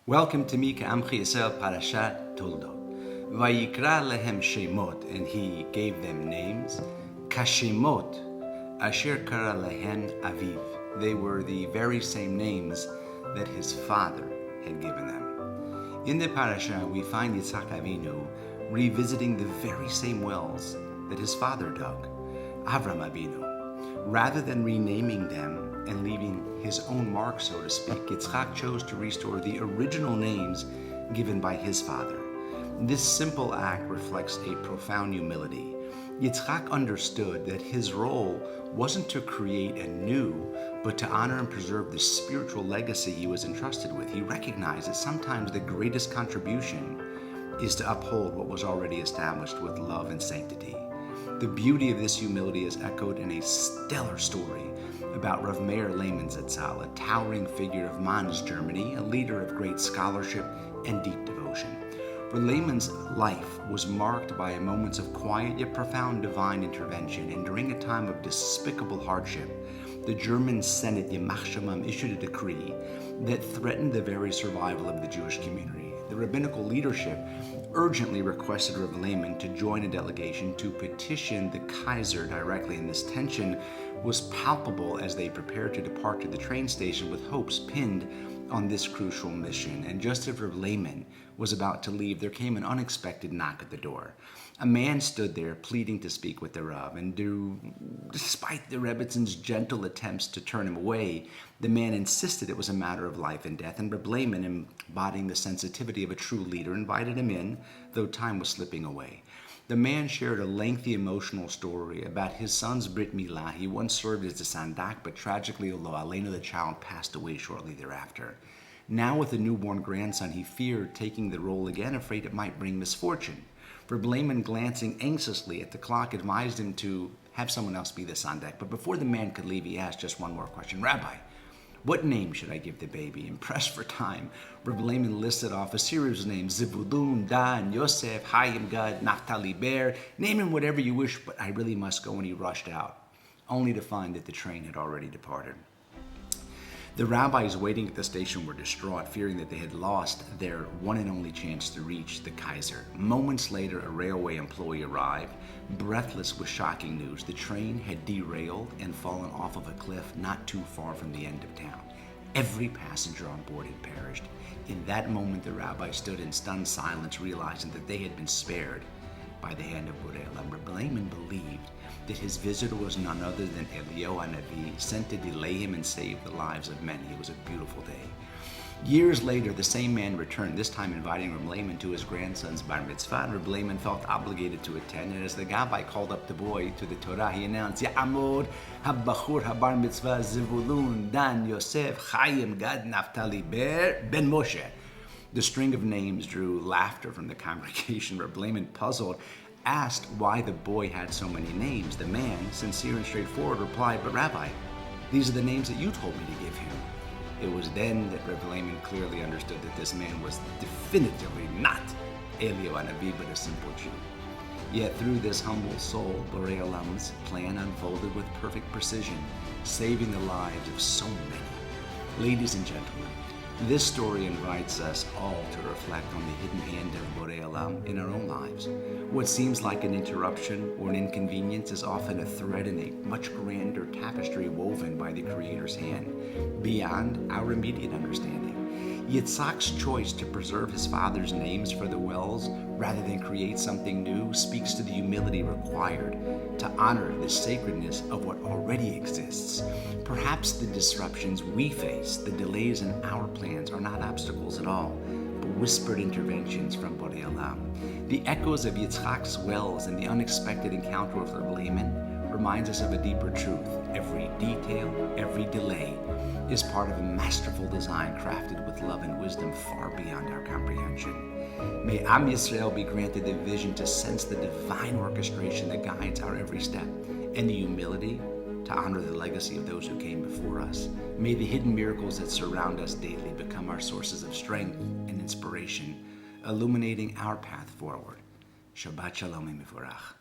Welcome to Mika Amchi Yisrael Parashat Toldot. Vayikra lehem shemot, and he gave them names. Kashemot asher kara lehen aviv. They were the very same names that his father had given them. In the parasha, we find Yitzhak Avinu revisiting the very same wells that his father dug, Avram Avinu. Rather than renaming them and leaving his own mark, so to speak, Yitzchak chose to restore the original names given by his father. This simple act reflects a profound humility. Yitzchak understood that his role wasn't to create anew, but to honor and preserve the spiritual legacy he was entrusted with. He recognized that sometimes the greatest contribution is to uphold what was already established with love and sanctity. The beauty of this humility is echoed in a stellar story about Rav Meir Lehman Zatzal, a towering figure of Mainz, Germany, a leader of great scholarship and deep devotion. Rav Lehman's life was marked by moments of quiet yet profound divine intervention, and during a time of despicable hardship, the German Senate Yamach Shemam issued a decree that threatened the very survival of the Jewish community. The rabbinical leadership urgently requested Rav Lehman to join a delegation to petition the Kaiser directly, and this tension was palpable as they prepared to depart to the train station with hopes pinned on this crucial mission. And just as Rav Lehman was about to leave, there came an unexpected knock at the door. A man stood there pleading to speak with the Rav, and despite the Rebbitzins' gentle attempts to turn him away, the man insisted it was a matter of life and death, and Rav Lehman, embodying the sensitivity of a true leader, invited him in, though time was slipping away. The man shared a lengthy emotional story about his son's Brit Milah. He once served as the Sandak, but tragically, although Alena, the child, passed away shortly thereafter. Now with a newborn grandson, he feared taking the role again, afraid it might bring misfortune. Rav Lehman, glancing anxiously at the clock, advised him to have someone else be the Sandak. But before the man could leave, he asked just one more question. Rabbi, what name should I give the baby? And pressed for time, Rav Lehman listed off a series of names: Zebulun, Dan, Yosef, Chaim, Gad, Naphtali, Ber. Name him whatever you wish, but I really must go. And he rushed out, only to find that the train had already departed. The rabbis waiting at the station were distraught, fearing that they had lost their one and only chance to reach the Kaiser. Moments later, a railway employee arrived, breathless with shocking news. The train had derailed and fallen off of a cliff not too far from the end of town. Every passenger on board had perished. In that moment, the rabbi stood in stunned silence, realizing that they had been spared by the hand of Borei Olam. Rav Lehman believed that his visitor was none other than Eliyahu HaNavi, sent to delay him and save the lives of many. It was a beautiful day. Years later, the same man returned, this time inviting Rav Lehman to his grandson's bar mitzvah, and Rav Lehman felt obligated to attend, and as the Gabbai called up the boy to the Torah, he announced, Ya'amod ha-bachur ha-bar mitzvah Zevulun, Dan, Yosef, Chaim, Gad, Naphtali, Ber, Ben Moshe. The string of names drew laughter from the congregation. Rav Lehman, puzzled, asked why the boy had so many names. The man, sincere and straightforward, replied, but Rabbi, these are the names that you told me to give him. It was then that Rav Lehman clearly understood that this man was definitively not Eliyahu HaNavi, but a simple Jew. Yet through this humble soul, Borei Olam's plan unfolded with perfect precision, saving the lives of so many. Ladies and gentlemen, this story invites us all to reflect on the hidden hand of Borei Olam in our own lives. What seems like an interruption or an inconvenience is often a thread in a much grander tapestry woven by the Creator's hand, beyond our immediate understanding. Yitzhak's choice to preserve his father's names for the wells rather than create something new speaks to the humility required to honor the sacredness of what already exists. Perhaps the disruptions we face, the delays in our plans, are not obstacles at all, but whispered interventions from Borei Olam. The echoes of Yitzhak's wells and the unexpected encounter with Rav Lehman reminds us of a deeper truth. Every detail, every delay is part of a masterful design crafted with love and wisdom far beyond our comprehension. May Am Yisrael be granted the vision to sense the divine orchestration that guides our every step, and the humility to honor the legacy of those who came before us. May the hidden miracles that surround us daily become our sources of strength and inspiration, illuminating our path forward. Shabbat Shalom Mevorach.